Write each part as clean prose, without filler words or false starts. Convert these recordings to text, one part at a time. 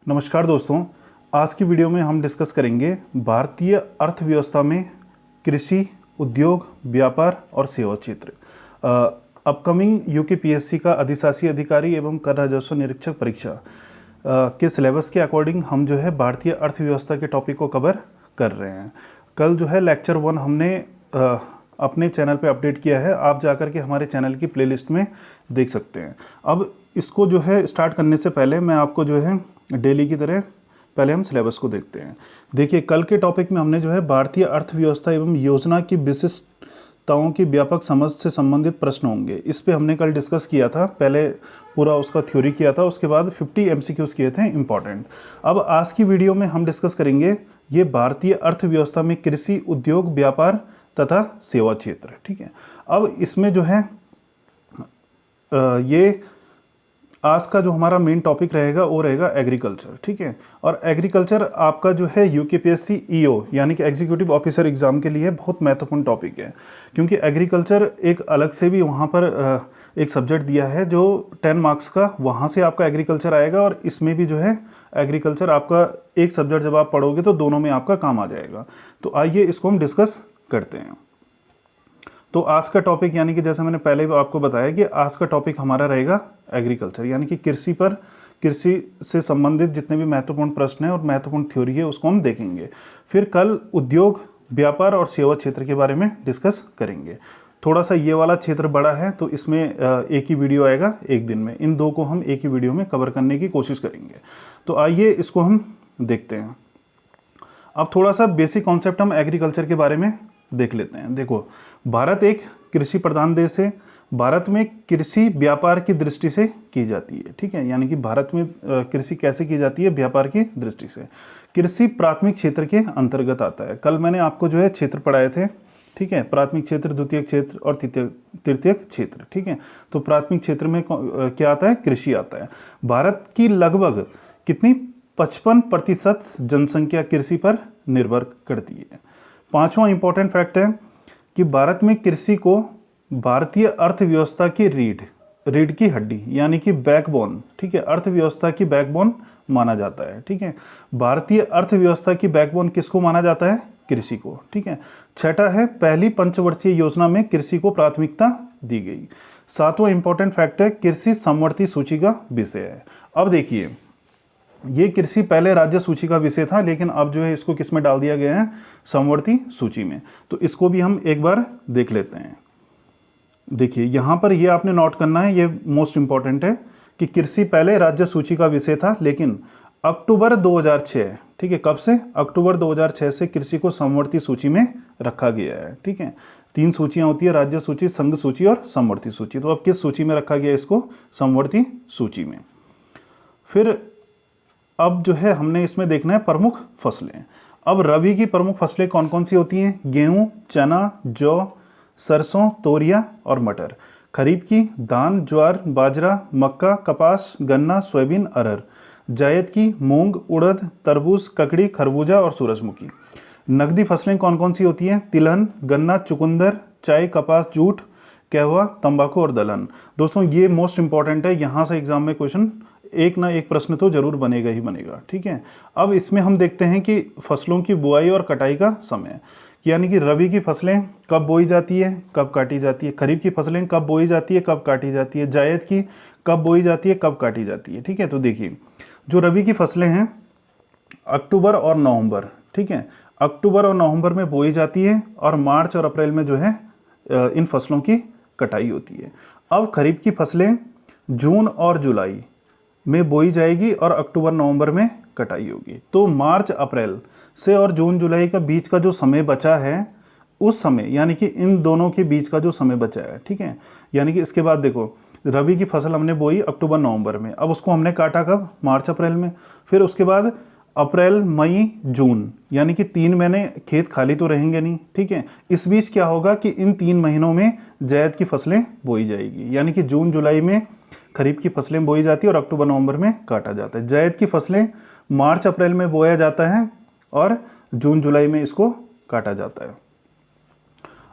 नमस्कार दोस्तों, आज की वीडियो में हम डिस्कस करेंगे भारतीय अर्थव्यवस्था में कृषि, उद्योग, व्यापार और सेवा क्षेत्र। अपकमिंग यूकेपीएससी का अधिशासी अधिकारी एवं कर राजस्व निरीक्षक परीक्षा के सिलेबस के अकॉर्डिंग हम जो है भारतीय अर्थव्यवस्था के टॉपिक को कवर कर रहे हैं। कल जो है लेक्चर 1 हमने अपने चैनल पे अपडेट किया है, आप जाकर के हमारे चैनल की प्लेलिस्ट में देख सकते हैं। अब इसको जो है स्टार्ट करने से पहले मैं आपको जो है डेली की तरह पहले हम सिलेबस को देखते हैं। देखिए, कल के टॉपिक में हमने जो है भारतीय अर्थव्यवस्था एवं योजना की विशिष्टताओं की व्यापक समझ से संबंधित प्रश्न होंगे, इस पे हमने कल डिस्कस किया था। पहले पूरा उसका थ्योरी किया था, उसके बाद 50 एमसीक्यूज किए थे इंपॉर्टेंट। अब आज की वीडियो में हम डिस्कस करेंगे ये भारतीय अर्थव्यवस्था में कृषि, उद्योग, व्यापार तथा सेवा क्षेत्र। ठीक है, अब इसमें जो है ये आज का जो हमारा मेन टॉपिक रहेगा वो रहेगा एग्रीकल्चर। ठीक है, और एग्रीकल्चर आपका जो है यूकेपीएससी ईओ यानी कि एग्जीक्यूटिव ऑफिसर एग्जाम के लिए बहुत महत्वपूर्ण टॉपिक है, क्योंकि एग्रीकल्चर एक अलग से भी वहाँ पर एक सब्जेक्ट दिया है जो 10 मार्क्स का, वहाँ से आपका एग्रीकल्चर आएगा। और इसमें भी जो है एग्रीकल्चर आपका एक सब्जेक्ट जब आप पढ़ोगे तो दोनों में आपका काम आ जाएगा। तो आइए इसको हम डिस्कस करते हैं। तो आज का टॉपिक यानी कि जैसे मैंने पहले भी आपको बताया कि आज का टॉपिक हमारा रहेगा एग्रीकल्चर, यानी कि कृषि से संबंधित जितने भी महत्वपूर्ण प्रश्न हैं और महत्वपूर्ण थ्योरी है उसको हम देखेंगे। फिर कल उद्योग, व्यापार और सेवा क्षेत्र के बारे में डिस्कस करेंगे। थोड़ा सा ये वाला क्षेत्र बड़ा है तो इसमें एक ही वीडियो आएगा एक दिन में, इन दो को हम एक ही वीडियो में कवर करने की कोशिश करेंगे। तो आइए इसको हम देखते हैं। अब थोड़ा सा बेसिक कॉन्सेप्ट हम एग्रीकल्चर के बारे में देख लेते हैं। देखो, भारत एक कृषि प्रधान देश है। भारत में कृषि व्यापार की दृष्टि से की जाती है। ठीक है, यानी कि भारत में कृषि कैसे की जाती है? व्यापार की दृष्टि से। कृषि प्राथमिक क्षेत्र के अंतर्गत आता है। कल मैंने आपको जो है क्षेत्र पढ़ाए थे। ठीक है, प्राथमिक क्षेत्र, द्वितीय क्षेत्र और तृतीय क्षेत्र। ठीक है, तो प्राथमिक क्षेत्र में क्या आता है? कृषि आता है। भारत की लगभग कितनी 55% जनसंख्या कृषि पर निर्भर करती है। पांचवा इंपॉर्टेंट फैक्ट है कि भारत में कृषि को भारतीय अर्थव्यवस्था की रीढ़ की हड्डी यानी कि बैकबोन, ठीक है, अर्थव्यवस्था की बैकबोन माना जाता है। ठीक है, भारतीय अर्थव्यवस्था की बैकबोन किसको माना जाता है? कृषि को। ठीक है, छठा है पहली पंचवर्षीय योजना में कृषि को प्राथमिकता दी गई। सातवां इंपॉर्टेंट फैक्ट है कृषि समवर्ती सूची का विषय है। अब देखिए, ये कृषि पहले राज्य सूची का विषय था, लेकिन अब जो है इसको किस में डाल दिया गया है? समवर्ती सूची में। तो इसको भी हम एक बार देख लेते हैं। देखिए, यहाँ पर ये आपने नोट करना है, ये मोस्ट इंपॉर्टेंट है कि कृषि पहले राज्य सूची का विषय था, लेकिन अक्टूबर 2006, ठीक है, कब से? अक्टूबर 2006 से कृषि को समवर्ती सूची में रखा गया है। ठीक है, 3 सूचियाँ होती है, राज्य सूची, संघ सूची और समवर्ती सूची। तो अब किस सूची में रखा गया इसको? समवर्ती सूची में। फिर अब जो है हमने इसमें देखना है प्रमुख फसलें। अब रबी की प्रमुख फसलें कौन कौन सी होती हैं? गेहूं, चना, जौ, सरसों, तोरिया और मटर। खरीफ की धान, ज्वार, बाजरा, मक्का, कपास, गन्ना, सोयाबीन, अरहर। जायद की मूंग, उड़द, तरबूज, ककड़ी, खरबूजा और सूरजमुखी। नकदी फसलें कौन कौन सी होती हैं? तिलहन, गन्ना, चुकंदर, चाय, कपास, जूट, कहवा, तंबाकू और दलहन। दोस्तों, ये मोस्ट इंपॉर्टेंट है, यहाँ से एग्जाम में क्वेश्चन एक ना एक प्रश्न तो जरूर बनेगा ही बनेगा। ठीक है, अब इसमें हम देखते हैं कि फसलों की बुआई और कटाई का समय, यानी कि रबी की फसलें कब बोई जाती है, कब काटी जाती है। खरीफ की फसलें कब बोई जाती है, कब काटी जाती है। जायद की कब बोई जाती है, कब काटी जाती है। ठीक है, तो देखिए, जो रबी की फसलें हैं अक्टूबर और नवंबर, ठीक है, अक्टूबर और नवंबर में बोई जाती है और मार्च और अप्रैल में जो है इन फसलों की कटाई होती है। अब खरीफ की फसलें जून और जुलाई में बोई जाएगी और अक्टूबर नवंबर में कटाई होगी। तो मार्च अप्रैल से और जून जुलाई का बीच का जो समय बचा है, उस समय यानी कि इन दोनों के बीच का जो समय बचा है, ठीक है, यानी कि इसके बाद देखो, रबी की फसल हमने बोई अक्टूबर नवंबर में, अब उसको हमने काटा कब? मार्च अप्रैल में। फिर उसके बाद अप्रैल, मई, जून, यानी कि 3 महीने खेत खाली तो रहेंगे नहीं। ठीक है, इस बीच क्या होगा कि इन 3 महीनों में जायद की फसलें बोई जाएगी, यानी कि जून जुलाई में खरीफ की फसलें बोई जाती है और अक्टूबर नवंबर में काटा जाता है। जायद की फसलें मार्च अप्रैल में बोया जाता है और जून जुलाई में इसको काटा जाता है।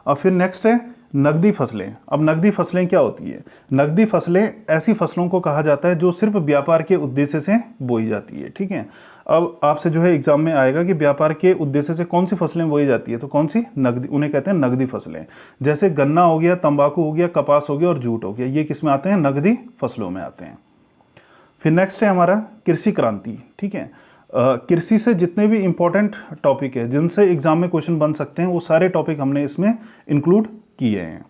अब फिर नेक्स्ट है नकदी फसलें। अब नकदी फसलें क्या होती है? नकदी फसलें ऐसी फसलों को कहा जाता है जो सिर्फ व्यापार के उद्देश्य से बोई जाती है, ठीक है। अब आपसे जो है एग्जाम में आएगा कि व्यापार के उद्देश्य से कौन सी फसलें बोई जाती है, तो कौन सी? नकदी, उन्हें कहते हैं नकदी फसलें। जैसे गन्ना हो गया, तंबाकू हो गया, कपास हो गया और जूट हो गया, ये किस में आते हैं? नकदी फसलों में आते हैं। फिर नेक्स्ट है हमारा कृषि क्रांति, ठीक है। कृषि से जितने भी इंपॉर्टेंट टॉपिक है जिनसे एग्जाम में क्वेश्चन बन सकते हैं वो सारे टॉपिक हमने इसमें इंक्लूड किए हैं।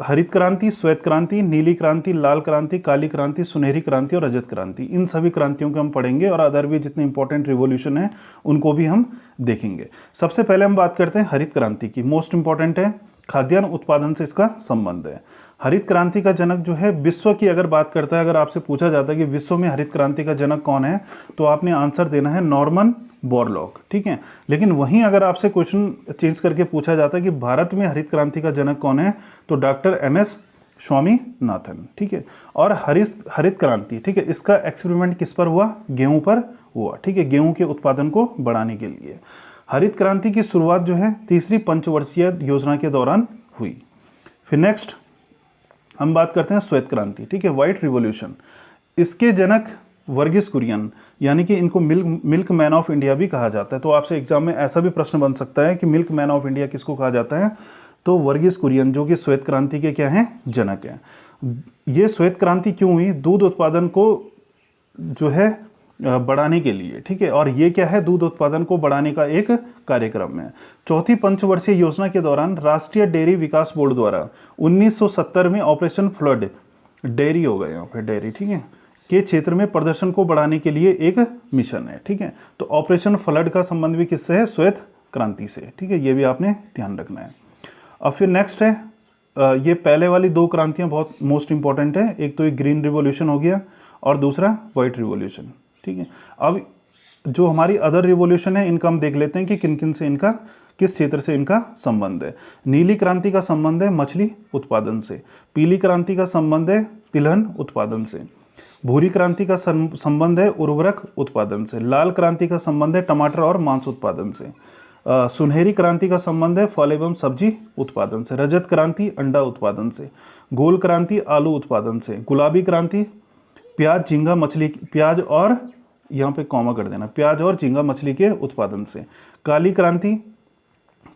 हरित क्रांति, श्वेत क्रांति, नीली क्रांति, लाल क्रांति, काली क्रांति, सुनहरी क्रांति और रजत क्रांति, इन सभी क्रांतियों को हम पढ़ेंगे और अदर भी जितने इंपॉर्टेंट रिवॉल्यूशन है उनको भी हम देखेंगे। सबसे पहले हम बात करते हैं हरित क्रांति की। मोस्ट इंपॉर्टेंट है, खाद्यान्न उत्पादन से इसका संबंध है। हरित क्रांति का जनक जो है विश्व की अगर बात करता है, अगर आपसे पूछा जाता है कि विश्व में हरित क्रांति का जनक कौन है, तो आपने आंसर देना है नॉर्मन बोरलॉग, ठीक है। लेकिन वहीं अगर आपसे क्वेश्चन चेंज करके पूछा जाता है कि भारत में हरित क्रांति का जनक कौन है, तो डॉक्टर MS स्वामीनाथन, ठीक है। और हरित क्रांति, ठीक है, इसका एक्सपेरिमेंट किस पर हुआ? गेहूं पर हुआ, ठीक है, गेहूं के उत्पादन को बढ़ाने के लिए। हरित क्रांति की शुरुआत जो है तीसरी पंचवर्षीय योजना के दौरान हुई। फिर नेक्स्ट हम बात करते हैं श्वेत क्रांति, ठीक है, व्हाइट रिवॉल्यूशन। इसके जनक वर्गीस कुरियन, यानी कि इनको मिल्क मैन ऑफ इंडिया भी कहा जाता है। तो आपसे एग्जाम में ऐसा भी प्रश्न बन सकता है कि मिल्क मैन ऑफ इंडिया किसको कहा जाता है, तो वर्गीस कुरियन, जो कि श्वेत क्रांति के क्या हैं? जनक हैं। ये श्वेत क्रांति क्यों हुई? दूध उत्पादन को जो है बढ़ाने के लिए, ठीक है। और ये क्या है? दूध उत्पादन को बढ़ाने का एक कार्यक्रम है। चौथी पंचवर्षीय योजना के दौरान राष्ट्रीय डेयरी विकास बोर्ड द्वारा 1970 में ऑपरेशन फ्लड, डेयरी हो गए यहाँ पे डेयरी, ठीक है, के क्षेत्र में प्रदर्शन को बढ़ाने के लिए एक मिशन है, ठीक है। तो ऑपरेशन फ्लड का संबंध भी किससे है? श्वेत क्रांति से, ठीक है, ये भी आपने ध्यान रखना है। अब फिर नेक्स्ट है, ये पहले वाली दो क्रांतियां बहुत मोस्ट इंपॉर्टेंट है। एक तो ये ग्रीन रिवॉल्यूशन हो गया और दूसरा व्हाइट रिवॉल्यूशन, ठीक है। अब जो हमारी अदर रिवॉल्यूशन है इनका हम देख लेते हैं कि किन किन से इनका, किस क्षेत्र से इनका संबंध है। नीली क्रांति का संबंध है मछली उत्पादन से, पीली क्रांति का संबंध है तिलहन उत्पादन से, भूरी क्रांति का संबंध है उर्वरक उत्पादन से, लाल क्रांति का संबंध है टमाटर और मांस उत्पादन से, सुनहरी क्रांति का संबंध है फल एवं सब्जी उत्पादन से, रजत क्रांति अंडा उत्पादन से, गोल क्रांति आलू उत्पादन से, गुलाबी क्रांति प्याज झींगा मछली, प्याज और यहाँ पे कॉमा कर देना, प्याज और झींगा मछली के उत्पादन से, काली क्रांति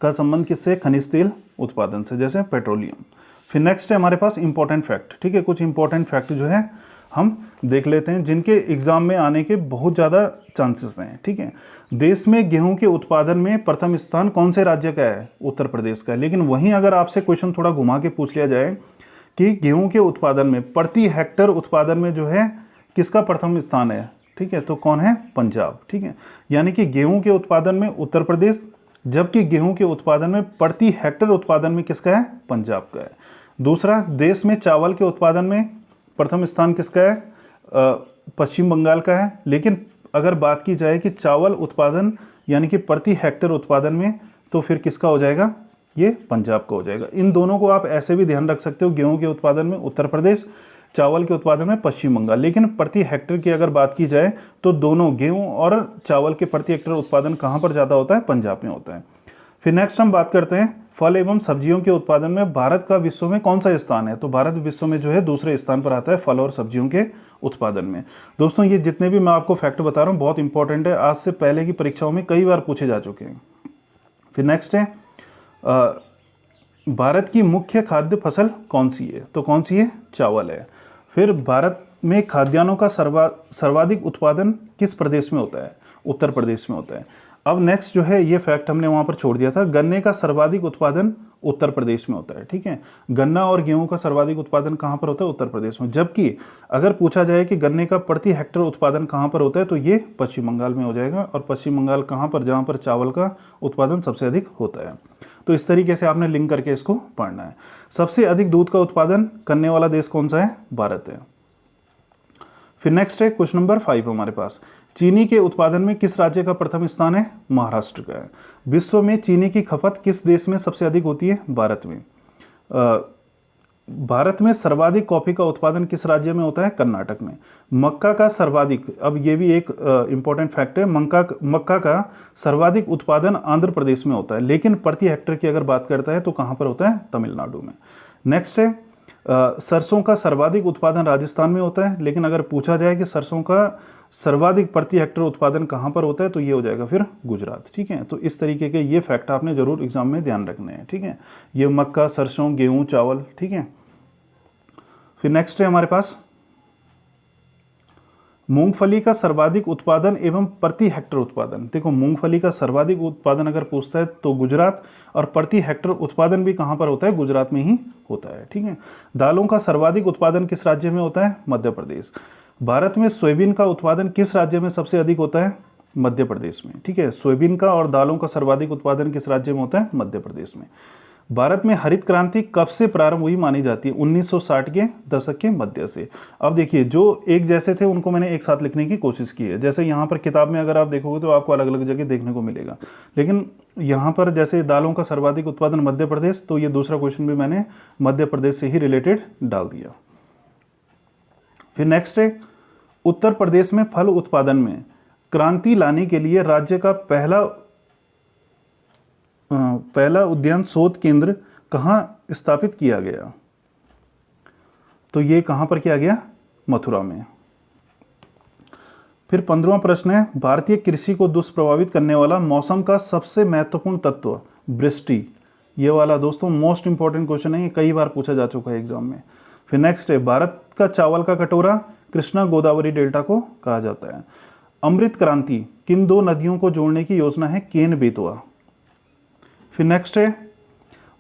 का संबंध किससे? खनिज तेल उत्पादन से, जैसे पेट्रोलियम। फिर नेक्स्ट है हमारे पास इंपॉर्टेंट फैक्ट, ठीक है, कुछ इंपॉर्टेंट फैक्ट जो है हम देख लेते हैं जिनके एग्जाम में आने के बहुत ज़्यादा चांसेस हैं, ठीक है। देश में गेहूं के उत्पादन में प्रथम स्थान कौन से राज्य का है? उत्तर प्रदेश का है। लेकिन वहीं अगर आपसे क्वेश्चन थोड़ा घुमा के पूछ लिया जाए कि गेहूं के उत्पादन में प्रति हेक्टर उत्पादन में जो है किसका प्रथम स्थान है, ठीक है, तो कौन है? पंजाब, ठीक है। यानी कि गेहूं के उत्पादन में उत्तर प्रदेश, जबकि गेहूं के उत्पादन में प्रति हेक्टर उत्पादन में किसका है? पंजाब का है। दूसरा, देश में चावल के उत्पादन में प्रथम स्थान किसका है? पश्चिम बंगाल का है। लेकिन अगर बात की जाए कि चावल उत्पादन यानी कि प्रति हेक्टर उत्पादन में, तो फिर किसका हो जाएगा? ये पंजाब का हो जाएगा। इन दोनों को आप ऐसे भी ध्यान रख सकते हो, गेहूं के उत्पादन में उत्तर प्रदेश, चावल के उत्पादन में पश्चिम बंगाल। लेकिन प्रति हेक्टर की अगर बात की जाए तो दोनों गेहूं और चावल के प्रति हेक्टर उत्पादन कहाँ पर ज़्यादा होता है? पंजाब में होता है। फिर नेक्स्ट हम बात करते हैं फल एवं सब्जियों के उत्पादन में भारत का विश्व में कौन सा स्थान है? तो भारत विश्व में जो है दूसरे स्थान पर आता है फल और सब्जियों के उत्पादन में। दोस्तों ये जितने भी मैं आपको फैक्ट बता रहा हूँ बहुत इंपॉर्टेंट है, आज से पहले की परीक्षाओं में कई बार पूछे जा चुके हैं। फिर नेक्स्ट है भारत की मुख्य खाद्य फसल कौन सी है? तो कौन सी है? चावल है। फिर भारत में खाद्यान्नों का सर्वाधिक उत्पादन किस प्रदेश में होता है? उत्तर प्रदेश में होता है। अब नेक्स्ट जो है ये फैक्ट हमने वहाँ पर छोड़ दिया था, गन्ने का सर्वाधिक उत्पादन उत्तर प्रदेश में होता है, ठीक है। गन्ना और गेहूं का सर्वाधिक उत्पादन कहाँ पर होता है? उत्तर प्रदेश में। जबकि अगर पूछा जाए कि गन्ने का प्रति हेक्टर उत्पादन कहाँ पर होता है, तो ये पश्चिम बंगाल में हो जाएगा। और पश्चिम बंगाल कहाँ पर? जहाँ पर चावल का उत्पादन सबसे अधिक होता है। तो इस तरीके से आपने लिंक करके इसको पढ़ना है। सबसे अधिक दूध का उत्पादन करने वाला देश कौन सा है? भारत है। फिर नेक्स्ट है क्वेश्चन नंबर 5 हमारे पास, चीनी के उत्पादन में किस राज्य का प्रथम स्थान है? महाराष्ट्र का है। विश्व में चीनी की खपत किस देश में सबसे अधिक होती है? भारत में। भारत में सर्वाधिक कॉफी का उत्पादन किस राज्य में होता है? कर्नाटक में। मक्का का सर्वाधिक, अब ये भी एक इंपॉर्टेंट फैक्ट है, मक्का का सर्वाधिक उत्पादन आंध्र प्रदेश में होता है, लेकिन प्रति हेक्टेयर की अगर बात करता है तो कहाँ पर होता है? तमिलनाडु में। नेक्स्ट है सरसों का सर्वाधिक उत्पादन राजस्थान में होता है, लेकिन अगर पूछा जाए कि सरसों का सर्वाधिक प्रति हेक्टेयर उत्पादन कहाँ पर होता है तो ये हो जाएगा फिर गुजरात। ठीक है, तो इस तरीके के ये फैक्ट आपने जरूर एग्जाम में ध्यान रखने हैं। ठीक है, ये मक्का, सरसों, गेहूं, चावल। ठीक है, फिर नेक्स्ट है हमारे पास मूंगफली का सर्वाधिक उत्पादन एवं प्रति हेक्टेयर उत्पादन। देखो, मूंगफली का सर्वाधिक उत्पादन अगर पूछता है तो गुजरात, और प्रति हेक्टेयर उत्पादन भी कहां पर होता है? गुजरात में ही होता है। ठीक है, दालों का सर्वाधिक उत्पादन किस राज्य में होता है? मध्य प्रदेश। भारत में सोयाबीन का उत्पादन किस राज्य में सबसे अधिक होता है? मध्य प्रदेश में। ठीक है, सोयाबीन का और दालों का सर्वाधिक उत्पादन किस राज्य में होता है? मध्य प्रदेश में। भारत में हरित क्रांति कब से प्रारंभ हुई मानी जाती है? 1960 के दशक के मध्य से। अब देखिए, जो एक जैसे थे उनको मैंने एक साथ लिखने की कोशिश की है। जैसे यहाँ पर किताब में अगर आप देखोगे तो आपको अलग अलग जगह देखने को मिलेगा, लेकिन यहाँ पर जैसे दालों का सर्वाधिक उत्पादन मध्य प्रदेश, तो ये दूसरा क्वेश्चन भी मैंने मध्य प्रदेश से ही रिलेटेड डाल दिया। फिर नेक्स्ट है उत्तर प्रदेश में फल उत्पादन में क्रांति लाने के लिए राज्य का पहला उद्यान शोध केंद्र कहाँ स्थापित किया गया? तो ये कहाँ पर किया गया? मथुरा में। फिर 15वां प्रश्न है भारतीय कृषि को दुष्प्रभावित करने वाला मौसम का सबसे महत्वपूर्ण तत्व? वृष्टि। ये वाला दोस्तों मोस्ट इंपॉर्टेंट क्वेश्चन है, ये कई बार पूछा जा चुका है एग्जाम में। फिर नेक्स्ट है भारत का चावल का कटोरा कृष्णा गोदावरी डेल्टा को कहा जाता है। अमृत क्रांति किन दो नदियों को जोड़ने की योजना है? केन बेतवा। फिर नेक्स्ट है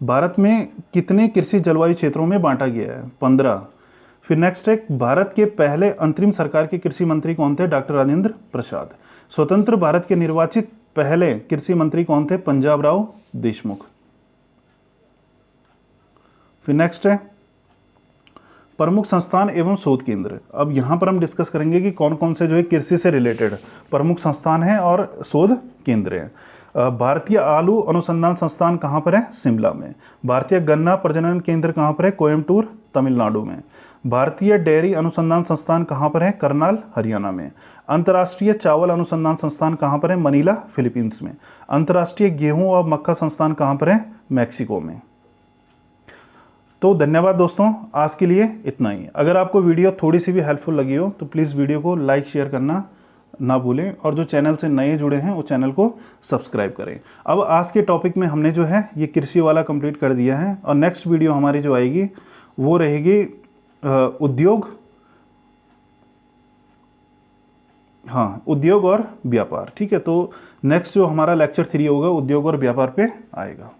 भारत में कितने कृषि जलवायु क्षेत्रों में बांटा गया है? 15। फिर नेक्स्ट है भारत के पहले अंतरिम सरकार के कृषि मंत्री कौन थे? डॉक्टर राजेंद्र प्रसाद। स्वतंत्र भारत के निर्वाचित पहले कृषि मंत्री कौन थे? पंजाब राव देशमुख। फिर नेक्स्ट है प्रमुख संस्थान एवं शोध केंद्र। अब यहां पर हम डिस्कस करेंगे कि कौन कौन से जो है कृषि से रिलेटेड प्रमुख संस्थान हैं और शोध केंद्र हैं। भारतीय आलू अनुसंधान संस्थान कहाँ पर है? शिमला में। भारतीय गन्ना प्रजनन केंद्र कहाँ पर है? कोयम्बटूर, तमिलनाडु में। भारतीय डेयरी अनुसंधान संस्थान कहाँ पर है? करनाल, हरियाणा में। अंतर्राष्ट्रीय चावल अनुसंधान संस्थान कहाँ पर है? मनीला, फिलीपींस में। अंतर्राष्ट्रीय गेहूं और मक्का संस्थान कहाँ पर है? मैक्सिको में। तो धन्यवाद दोस्तों, आज के लिए इतना ही। अगर आपको वीडियो थोड़ी सी भी हेल्पफुल लगी हो तो प्लीज़ वीडियो को लाइक शेयर करना ना भूलें, और जो चैनल से नए जुड़े हैं वो चैनल को सब्सक्राइब करें। अब आज के टॉपिक में हमने जो है ये कृषि वाला कंप्लीट कर दिया है, और नेक्स्ट वीडियो हमारी जो आएगी वो रहेगी उद्योग और व्यापार। ठीक है, तो नेक्स्ट जो हमारा लेक्चर 3 होगा उद्योग और व्यापार पे आएगा।